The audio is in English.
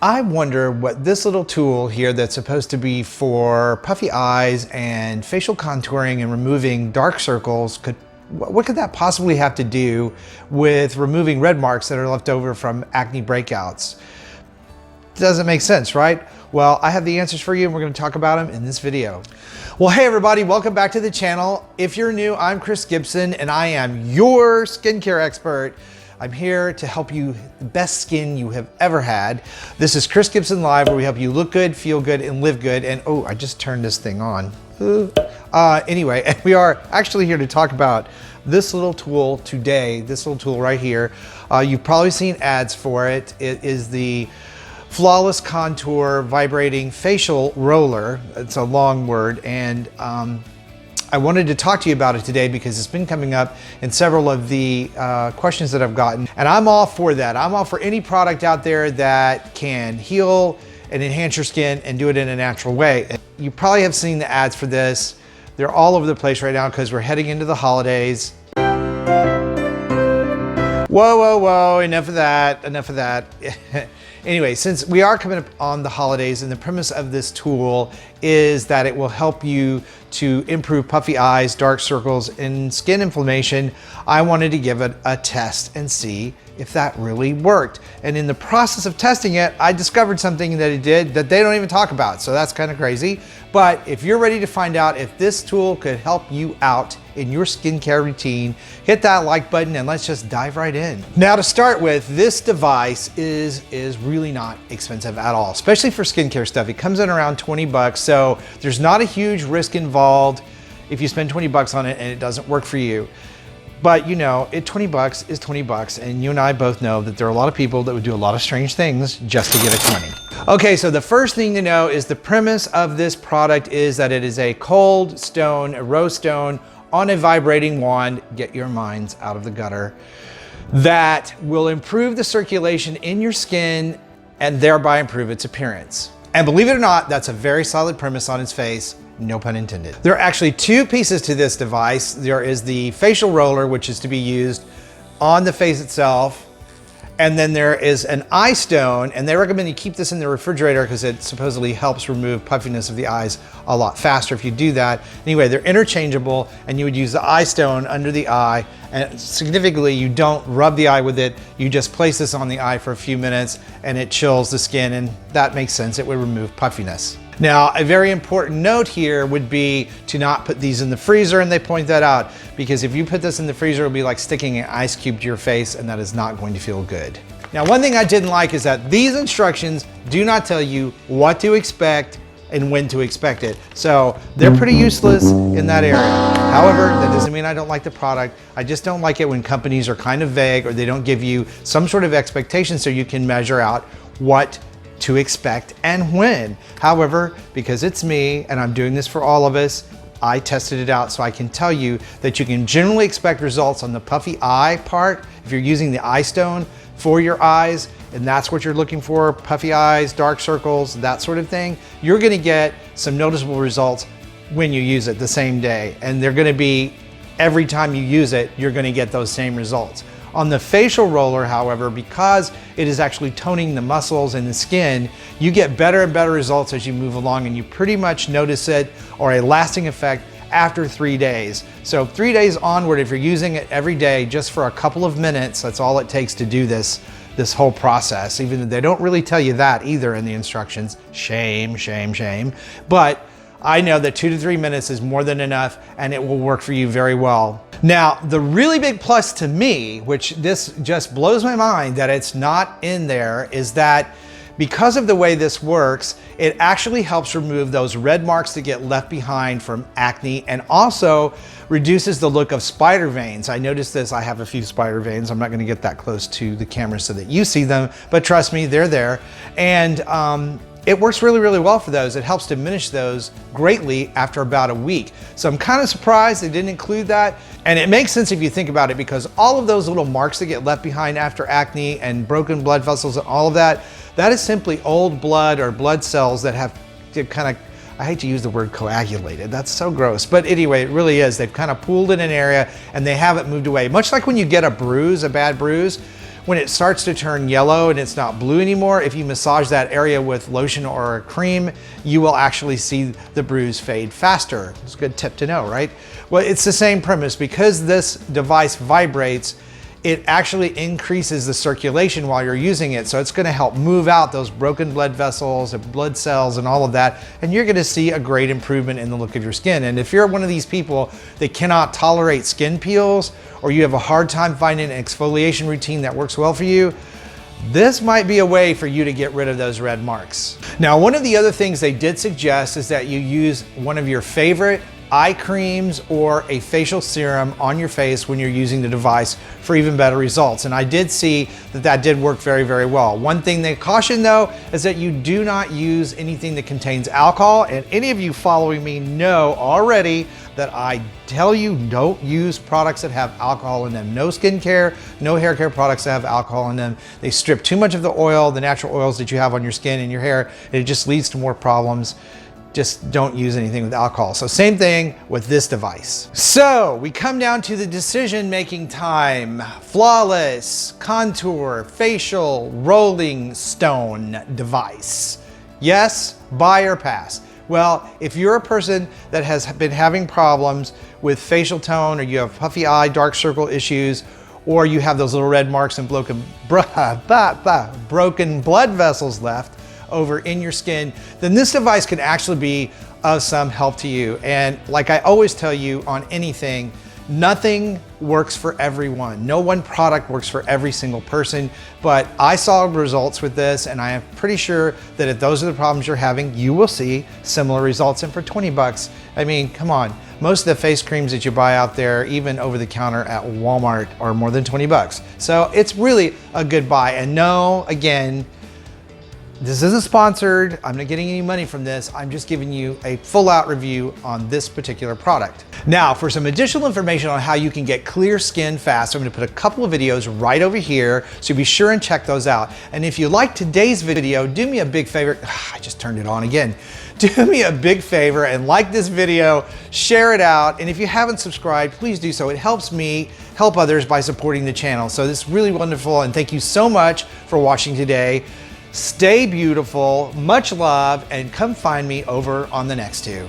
I wonder what this little tool here that's supposed to be for puffy eyes and facial contouring and removing dark circles what could that possibly have to do with removing red marks that are left over from acne breakouts? Doesn't make sense, right? Well, I have the answers for you and we're going to talk about them in this video. Well, hey everybody, welcome back to the channel. If you're new, I'm Chris Gibson and I am your skincare expert. I'm here to help you the best skin you have ever had. This is Chris Gibson Live, where we help you look good, feel good, and live good. And oh, I just turned this thing on. Anyway, and we are actually here to talk about this little tool today, this little tool right here. You've probably seen ads for it. It is the Flawless Contour Vibrating Facial Roller. It's a long word, and I wanted to talk to you about it today because it's been coming up in several of the questions that I've gotten, and I'm all for that. I'm all for any product out there that can heal and enhance your skin and do it in a natural way. You probably have seen the ads for this. They're all over the place right now because we're heading into the holidays. Whoa, enough of that, enough of that. Anyway, since we are coming up on the holidays, and the premise of this tool is that it will help you to improve puffy eyes, dark circles, and skin inflammation, I wanted to give it a test and see if that really worked. And in the process of testing it, I discovered something that it did that they don't even talk about, so that's kind of crazy. But if you're ready to find out if this tool could help you out in your skincare routine, hit that like button and let's just dive right in. Now, to start with, this device is really not expensive at all, especially for skincare stuff. It comes in around 20 bucks, so there's not a huge risk involved if you spend 20 bucks on it and it doesn't work for you. But you know, 20 bucks is 20 bucks, and you and I both know that there are a lot of people that would do a lot of strange things just to get a 20. Okay, so the first thing to know is the premise of this product is that it is a cold stone, a rose stone on a vibrating wand, get your minds out of the gutter, that will improve the circulation in your skin and thereby improve its appearance. And believe it or not, that's a very solid premise on its face. No pun intended. There are actually two pieces to this device. There is the facial roller, which is to be used on the face itself. And then there is an eye stone, and they recommend you keep this in the refrigerator because it supposedly helps remove puffiness of the eyes a lot faster if you do that. Anyway, they're interchangeable, and you would use the eye stone under the eye, and significantly, you don't rub the eye with it. You just place this on the eye for a few minutes, and it chills the skin, and that makes sense. It would remove puffiness. Now, a very important note here would be to not put these in the freezer, and they point that out, because if you put this in the freezer, it'll be like sticking an ice cube to your face, and that is not going to feel good. Now, one thing I didn't like is that these instructions do not tell you what to expect and when to expect it. So they're pretty useless in that area. However, that doesn't mean I don't like the product. I just don't like it when companies are kind of vague or they don't give you some sort of expectation so you can measure out what to expect and when. However, because it's me and I'm doing this for all of us, I tested it out so I can tell you that you can generally expect results on the puffy eye part if you're using the eye stone for your eyes, and that's what you're looking for, puffy eyes, dark circles, that sort of thing. You're gonna get some noticeable results when you use it the same day, and they're gonna be, every time you use it, you're gonna get those same results. On the facial roller, however, because it is actually toning the muscles and the skin, you get better and better results as you move along, and you pretty much notice it, or a lasting effect, after 3 days. So 3 days onward, if you're using it every day just for a couple of minutes, that's all it takes to do this whole process, even though they don't really tell you that either in the instructions. Shame, shame, shame. But I know that 2 to 3 minutes is more than enough, and it will work for you very well. Now, the really big plus to me, which this just blows my mind that it's not in there, is that because of the way this works, it actually helps remove those red marks that get left behind from acne, and also reduces the look of spider veins. I noticed this, I have a few spider veins. I'm not gonna get that close to the camera so that you see them, but trust me, they're there. And it works really, really well for those. It helps diminish those greatly after about a week. So I'm kind of surprised they didn't include that. And it makes sense if you think about it, because all of those little marks that get left behind after acne and broken blood vessels and all of that, that is simply old blood or blood cells that have kind of, I hate to use the word coagulated, that's so gross, but anyway, it really is. They've kind of pooled in an area and they haven't moved away. Much like when you get a bruise, a bad bruise, when it starts to turn yellow and it's not blue anymore, if you massage that area with lotion or a cream, you will actually see the bruise fade faster. It's a good tip to know, right? Well, it's the same premise. Because this device vibrates, it actually increases the circulation while you're using it. So it's gonna help move out those broken blood vessels and blood cells and all of that. And you're gonna see a great improvement in the look of your skin. And if you're one of these people that cannot tolerate skin peels, or you have a hard time finding an exfoliation routine that works well for you, this might be a way for you to get rid of those red marks. Now, one of the other things they did suggest is that you use one of your favorite eye creams or a facial serum on your face when you're using the device for even better results. And I did see that that did work very, very well. One thing they caution though is that you do not use anything that contains alcohol. And any of you following me know already that I tell you don't use products that have alcohol in them. No skincare, no hair care products that have alcohol in them. They strip too much of the oil, the natural oils that you have on your skin and your hair, and it just leads to more problems. Just don't use anything with alcohol. So same thing with this device. So we come down to the decision-making time. Flawless, contour, facial, rolling stone device. Yes, buy or pass. Well, if you're a person that has been having problems with facial tone, or you have puffy eye, dark circle issues, or you have those little red marks and broken blood vessels left over in your skin, then this device can actually be of some help to you. And like I always tell you on anything, nothing works for everyone. No one product works for every single person, but I saw results with this, and I am pretty sure that if those are the problems you're having, you will see similar results. And for 20 bucks, I mean, come on. Most of the face creams that you buy out there, even over the counter at Walmart, are more than 20 bucks. So it's really a good buy. And no, again, this isn't sponsored. I'm not getting any money from this. I'm just giving you a full out review on this particular product. Now, for some additional information on how you can get clear skin fast, I'm gonna put a couple of videos right over here, so be sure and check those out. And if you like today's video, do me a big favor. I just turned it on again. Do me a big favor and like this video, share it out. And if you haven't subscribed, please do so. It helps me help others by supporting the channel. So this is really wonderful. And thank you so much for watching today. Stay beautiful, much love, and come find me over on the next two.